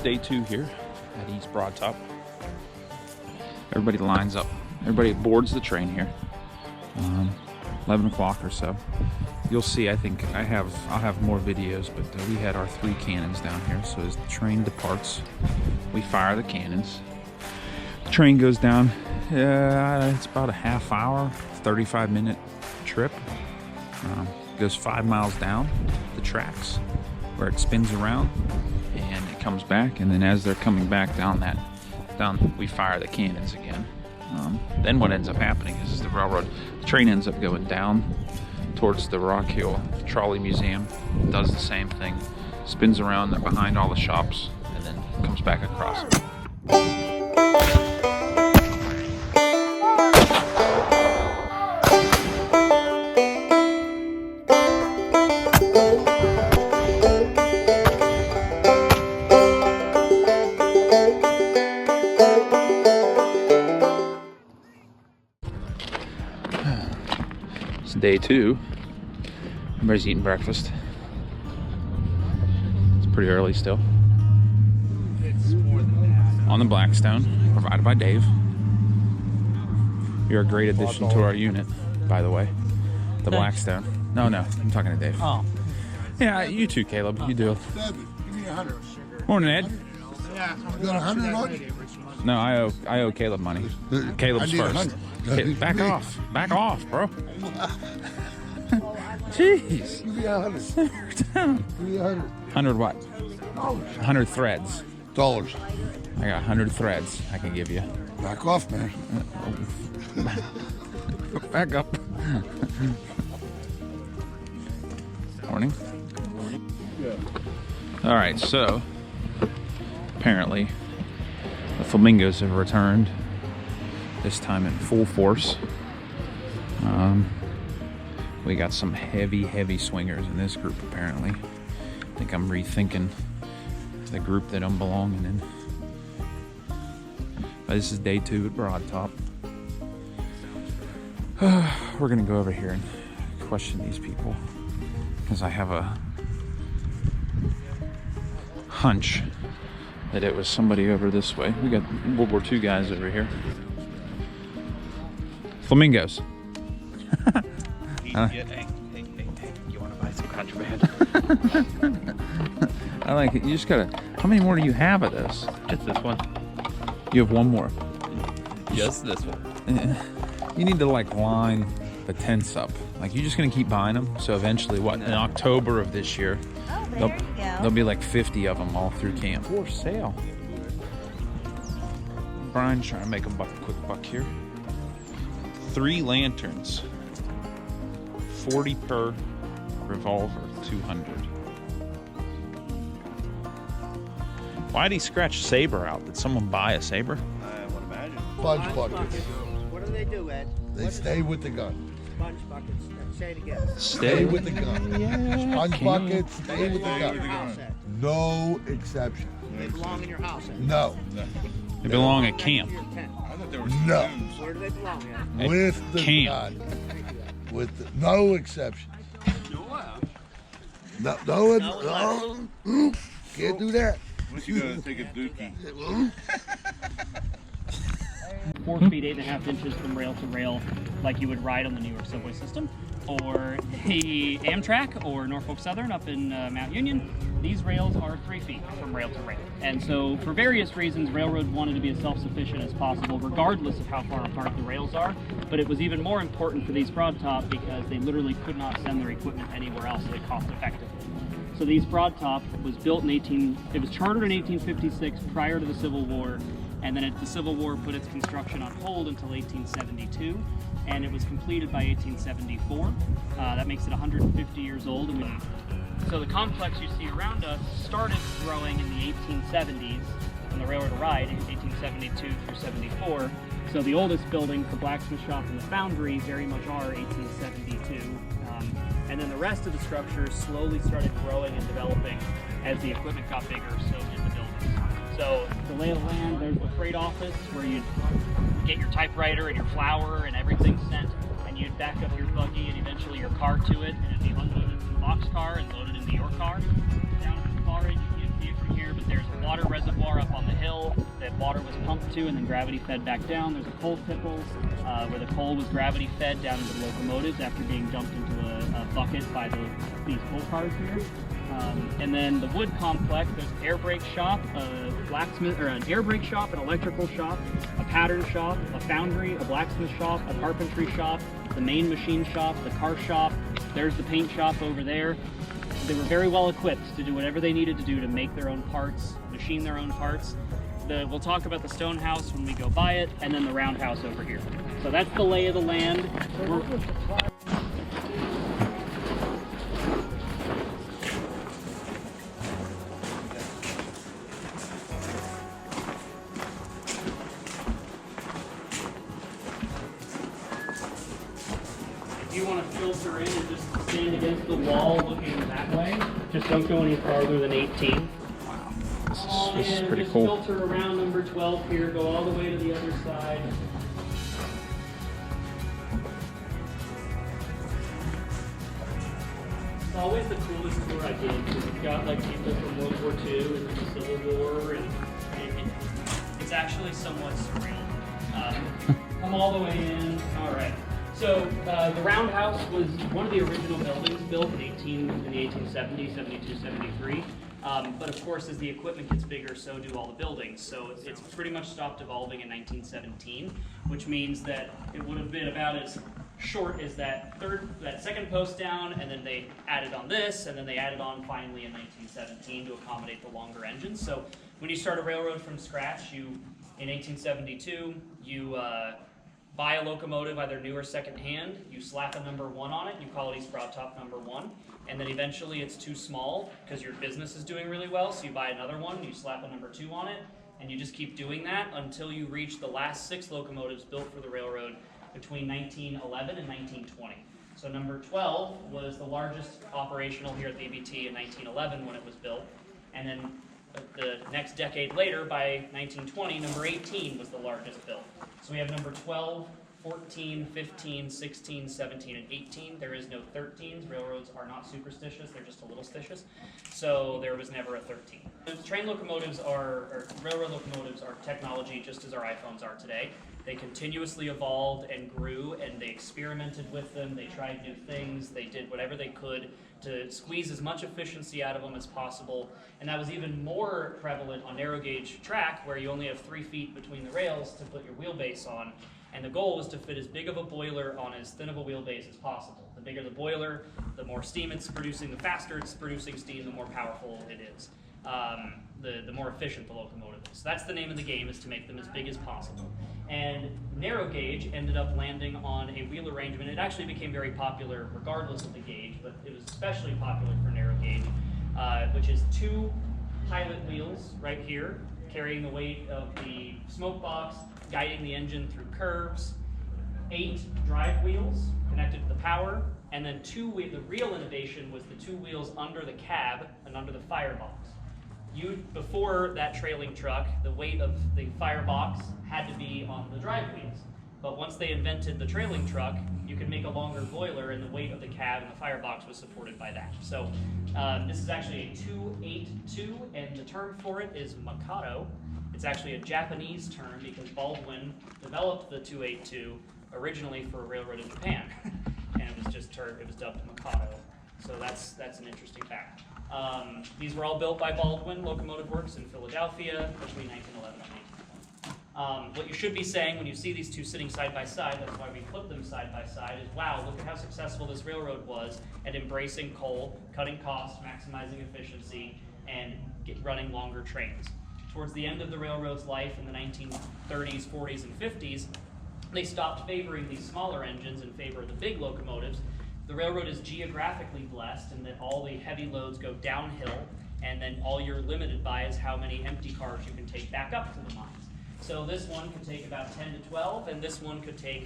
day 2 here at East Broad Top. Everybody lines up. Everybody boards the train here. 11 o'clock or so. You'll see, I think I'll have more videos, but we had our 3 cannons down here. So as the train departs, we fire the cannons. The train goes down. It's about a half hour, 35-minute trip. Goes 5 miles down the tracks where it spins around and it comes back. And then as they're coming back down, we fire the cannons again. Then what ends up happening is the train ends up going down towards the Rock Hill Trolley Museum, does the same thing, spins around behind all the shops, and then comes back across. It's day 2. Everybody's eating breakfast. It's pretty early still. On the Blackstone, provided by Dave. You're a great addition to our unit, by the way. The Blackstone. No, I'm talking to Dave. Oh. Yeah, you too, Caleb. You do. Give me 100. Morning, Ed. Yeah. You got 100 on you? No, I owe Caleb money. Caleb's first. Back off, bro. Jeez. Give me 100. Give me 100. 100 what? 100 threads. Dollars. I got 100 threads I can give you. Back off, man. Back up. Morning. All right, so apparently the flamingos have returned, this time in full force. We got some heavy swingers in this group apparently. I think I'm rethinking the group that I'm belonging in. But this is day 2 at Broad Top. We're gonna go over here and question these people because I have a hunch that it was somebody over this way. We got World War II guys over here. Flamingos. Hey, you want to buy some contraband? I like it. You just gotta. How many more do you have of those? Just this one. You have one more. Just this one. You need to like line the tents up. Like you're just gonna keep buying them. So eventually, what in October of this year, there'll be like 50 of them all through camp for sale. Brian's trying to make a quick buck here. 3 lanterns. 40 per revolver, 200. Why'd he scratch Saber out? Did someone buy a Saber? I would imagine. Sponge buckets. What do they do, Ed? They stay with the gun. Sponge buckets. Say it again. Stay with the gun. Yeah, Sponge buckets, stay with the Your gun. house, Ed. No exception. They belong in your house, Ed. No. They belong at camp. Your tent. I thought there were No. Where do they belong, Ed? At With the camp. gun. With no exception. No, can't do that. Unless you gotta take a dookie. 4 feet 8.5 inches from rail to rail, like you would ride on the New York subway system, or the Amtrak or Norfolk Southern up in Mount Union. These rails are 3 feet from rail to rail. And so for various reasons, railroads wanted to be as self-sufficient as possible, regardless of how far apart the rails are. But it was even more important for these Broad Top because they literally could not send their equipment anywhere else at a cost effectively. So these Broad Top was built it was chartered in 1856 prior to the Civil War. And then the Civil War put its construction on hold until 1872, and it was completed by 1874. That makes it 150 years old. So the complex you see around us started growing in the 1870s when the railroad arrived, 1872 through 74. So the oldest buildings, the blacksmith shop and the foundry, very much are 1872. And then the rest of the structures slowly started growing and developing as the equipment got bigger, so did the buildings. So the lay of the land, there's the freight office where you'd get your typewriter and your flour and everything sent, and you'd back up your buggy and eventually your car to it, and it'd be unloaded from the box car and loaded into your car. Down at the far end, you'd see a from here, but there's a water reservoir up on the hill that water was pumped to and then gravity fed back down. There's a coal tipples where the coal was gravity fed down into the locomotives after being dumped into a bucket by these coal cars here. And then the wood complex, there's an air brake shop, a blacksmith, or an air brake shop, an electrical shop, a pattern shop, a foundry, a blacksmith shop, a carpentry shop, the main machine shop, the car shop. There's the paint shop over there. They were very well equipped to do whatever they needed to do to make their own parts, machine their own parts. We'll talk about the stone house when we go by it, and then the roundhouse over here. So that's the lay of the land. If you want to filter in and just stand against the wall looking that way, just don't go any farther than 18. This is pretty just cool. Filter around number 12 here, go all the way to the other side. It's always the coolest tour I did because you've got like people from World War II and then the Civil War, and it's actually somewhat surreal. Come all the way in. All right. So the roundhouse was one of the original buildings built in the 1870s, 72, 73. But of course, as the equipment gets bigger, so do all the buildings. So it's pretty much stopped evolving in 1917, which means that it would have been about as short as that second post down, and then they added on this, and then they added on finally in 1917 to accommodate the longer engines. So when you start a railroad from scratch, in 1872, you buy a locomotive, either new or second-hand, you slap a number 1 on it, you call it East Broad Top number 1, and then eventually it's too small because your business is doing really well, so you buy another one, you slap a number 2 on it, and you just keep doing that until you reach the last 6 locomotives built for the railroad between 1911 and 1920. So number 12 was the largest operational here at the EBT in 1911 when it was built, and then the next decade later, by 1920, number 18 was the largest built. So we have number 12, 14, 15, 16, 17, and 18. There is no 13s. Railroads are not superstitious. They're just a little stitious. So there was never a 13. Train locomotives or railroad locomotives are technology just as our iPhones are today. They continuously evolved and grew, and they experimented with them. They tried new things. They did whatever they could to squeeze as much efficiency out of them as possible. And that was even more prevalent on narrow gauge track, where you only have 3 feet between the rails to put your wheelbase on. And the goal was to fit as big of a boiler on as thin of a wheelbase as possible. The bigger the boiler, the more steam it's producing, the faster it's producing steam, the more powerful it is. The more efficient the locomotive is. So that's the name of the game, is to make them as big as possible. And narrow gauge ended up landing on a wheel arrangement. It actually became very popular regardless of the gauge, but it was especially popular for narrow gauge, which is 2 pilot wheels right here, carrying the weight of the smoke box, guiding the engine through curves, 8 drive wheels connected to the power, and then the real innovation was the 2 wheels under the cab and under the firebox. Before that trailing truck, the weight of the firebox had to be on the drive wheels. But once they invented the trailing truck, you could make a longer boiler, and the weight of the cab and the firebox was supported by that. So this is actually a 282, and the term for it is Mikado. It's actually a Japanese term because Baldwin developed the 282 originally for a railroad in Japan, and it was dubbed Mikado. So that's an interesting fact. These were all built by Baldwin Locomotive Works in Philadelphia between 1911 and 1920. What you should be saying when you see these two sitting side by side, that's why we put them side by side, is wow, look at how successful this railroad was at embracing coal, cutting costs, maximizing efficiency, and running longer trains. Towards the end of the railroad's life in the 1930s, 40s, and 50s, they stopped favoring these smaller engines in favor of the big locomotives. The railroad is geographically blessed in that all the heavy loads go downhill, and then all you're limited by is how many empty cars you can take back up to the mines. So this one could take about 10 to 12, and this one could take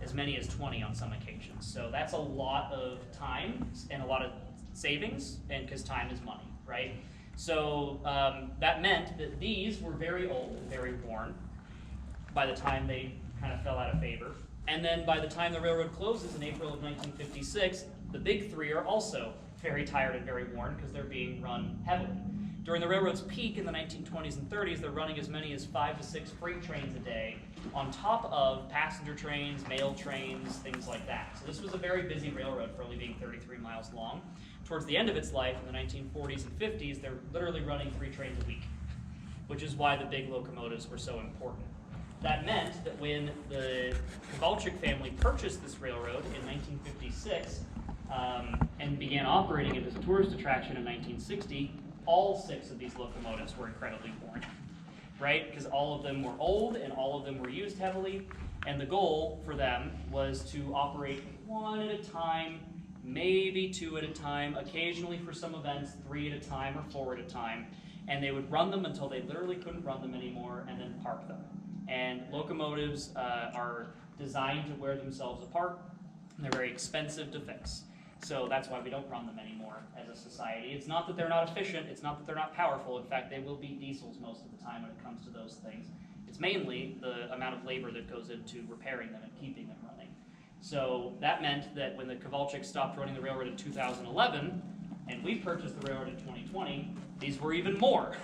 as many as 20 on some occasions. So that's a lot of time and a lot of savings, and because time is money, right? So that meant that these were very old and very worn by the time they kind of fell out of favor. And then by the time the railroad closes in April of 1956, the big 3 are also very tired and very worn because they're being run heavily. During the railroad's peak in the 1920s and 30s, they're running as many as 5 to 6 freight trains a day on top of passenger trains, mail trains, things like that. So this was a very busy railroad for only being 33 miles long. Towards the end of its life, in the 1940s and 50s, they're literally running 3 trains a week, which is why the big locomotives were so important. That meant that when the Kowalczyk family purchased this railroad in 1956 and began operating it as a tourist attraction in 1960, all 6 of these locomotives were incredibly worn, right? Because all of them were old and all of them were used heavily, and the goal for them was to operate 1 at a time, maybe 2 at a time, occasionally for some events 3 at a time or 4 at a time, and they would run them until they literally couldn't run them anymore and then park them. And locomotives are designed to wear themselves apart, and they're very expensive to fix. So that's why we don't run them anymore as a society. It's not that they're not efficient, it's not that they're not powerful. In fact, they will beat diesels most of the time when it comes to those things. It's mainly the amount of labor that goes into repairing them and keeping them running. So that meant that when the Kowalczyks stopped running the railroad in 2011, and we purchased the railroad in 2020, these were even more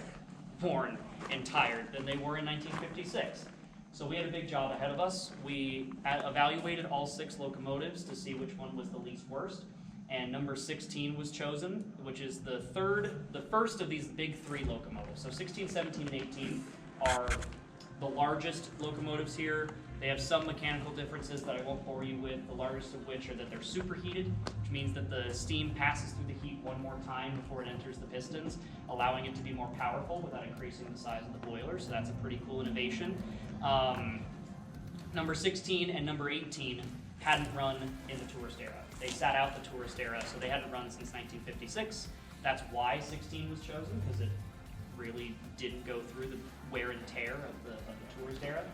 worn and tired than they were in 1956. So we had a big job ahead of us. We evaluated all 6 locomotives to see which one was the least worst, and number 16 was chosen, which is the first of these big 3 locomotives. So 16, 17, and 18 are the largest locomotives here. They have some mechanical differences that I won't bore you with, the largest of which are that they're superheated, which means that the steam passes through the heat one more time before it enters the pistons, allowing it to be more powerful without increasing the size of the boiler, so that's a pretty cool innovation. Number 16 and number 18 hadn't run in the tourist era. They sat out the tourist era, so they hadn't run since 1956. That's why 16 was chosen, because it really didn't go through the wear and tear of the tourist era.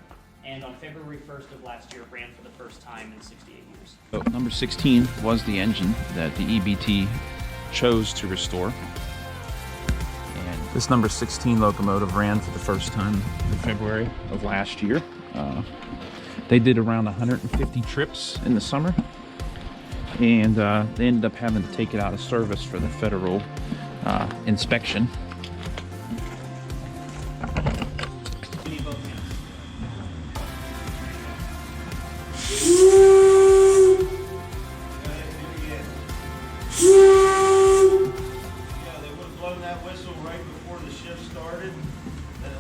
And on February 1st of last year, it ran for the first time in 68 years. So number 16 was the engine that the EBT chose to restore. And this number 16 locomotive ran for the first time in February of last year. They did around 150 trips in the summer, and they ended up having to take it out of service for the federal inspection.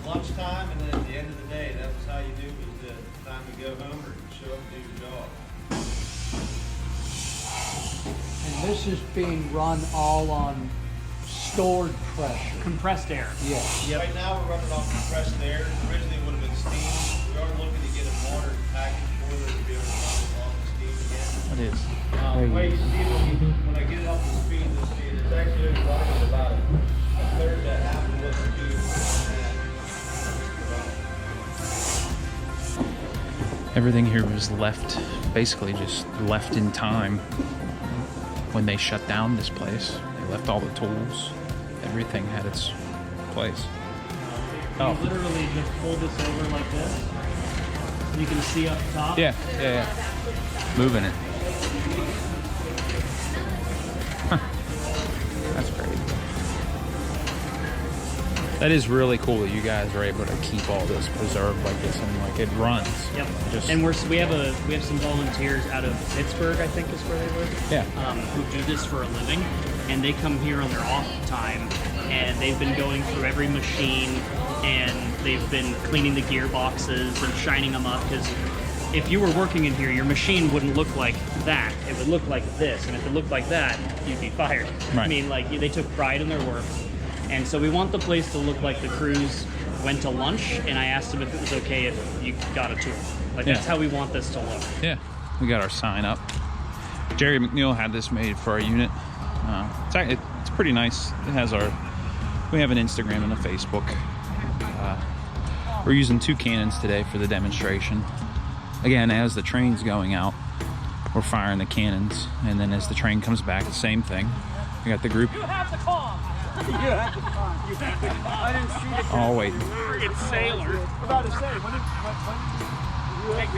Lunchtime, and then at the end of the day, that was how you knew it was time to go home or show up and do your job. And this is being run all on stored pressure. Compressed air. Yes. Right now, we're running off compressed air. Originally, it would have been steam. We are looking to get a water package boiler to be able to run it off the steam again. What is? The way you see it, when I get it up to speed, you'll see it. It's actually running at about a third to half of what the speed is. Everything here was left, basically just left in time when they shut down this place. They left all the tools. Everything had its place. You literally just pull this over like this. And you can see up top. Yeah. Moving it. Huh. That's great. That is really cool that you guys are able to keep all this preserved like this, and like it runs. Yep. Just, And we have some volunteers out of Pittsburgh, I think is where they live. Yeah. Who do this for a living, and they come here on their off time, and they've been going through every machine, and they've been cleaning the gearboxes and shining them up, because if you were working in here, your machine wouldn't look like that. It would look like this, and if it looked like that, you'd be fired. Right. I mean, like, they took pride in their work. And so we want the place to look like the crews went to lunch, and I asked them if it was okay if you got a tour. Like, that's how we want this to look. Yeah, we got our sign up. Jerry McNeil had this made for our unit. It's pretty nice. It has we have an Instagram and a Facebook. We're using 2 cannons today for the demonstration. Again, as the train's going out, we're firing the cannons, and then as the train comes back, the same thing. We got the group. You have the call. I didn't see the Oh, wait. friggin' sailor. About to say, when There's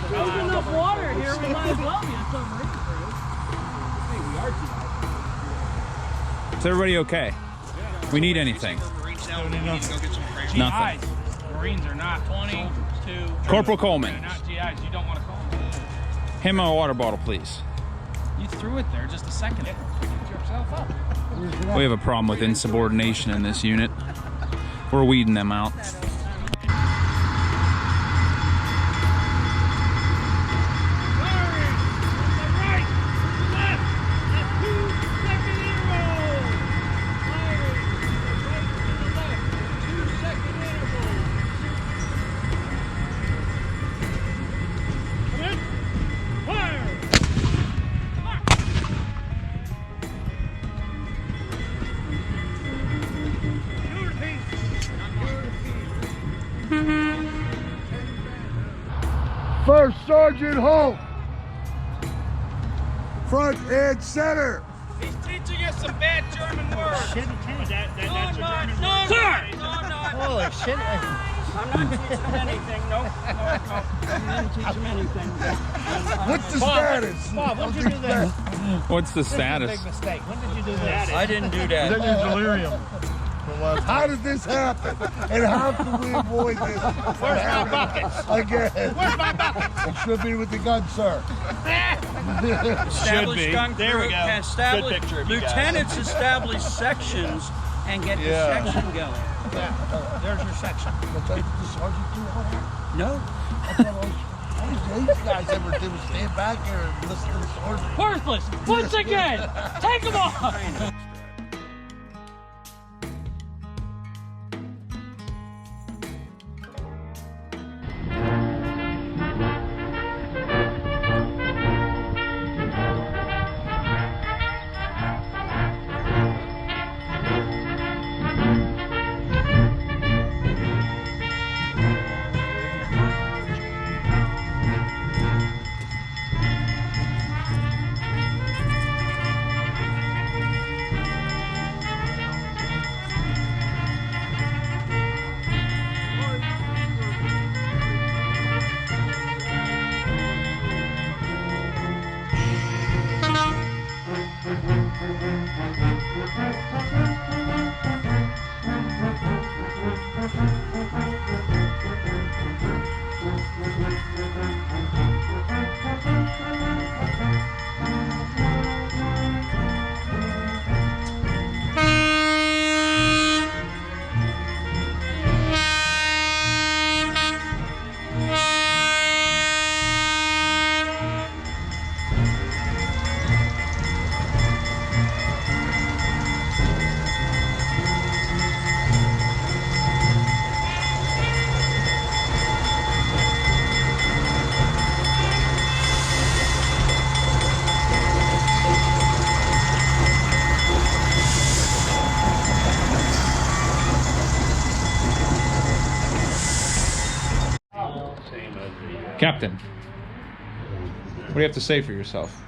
enough water here, we might as well be a submarine crew. Is everybody okay? We need anything. Nothing. Marines are not 20 to Corporal Coleman. They're not GIs. You don't want to call them. Him a water bottle, please. You threw it there just a second ago. Pick yourself up. We have a problem with insubordination in this unit. We're weeding them out. First Sergeant Holt. Front and center. He's teaching us some bad German words. Holy shit. I'm not teaching him anything. Nope. I'm not teaching him anything. What's the status? Bob, when did you do that? What's the Big status? mistake. When did you do that? I didn't do that. How did this happen? And how can we avoid this? Where's my buckets? Again. Where's my buckets? It should be with the gun, sir. Established gun crew can establish, lieutenants establish sections and get the section going. Yeah, there's your section. But the sergeant do all that? No. All these guys ever did was stand back here and listen to the sergeant. Worthless! Once again! Take them off! Captain, what do you have to say for yourself?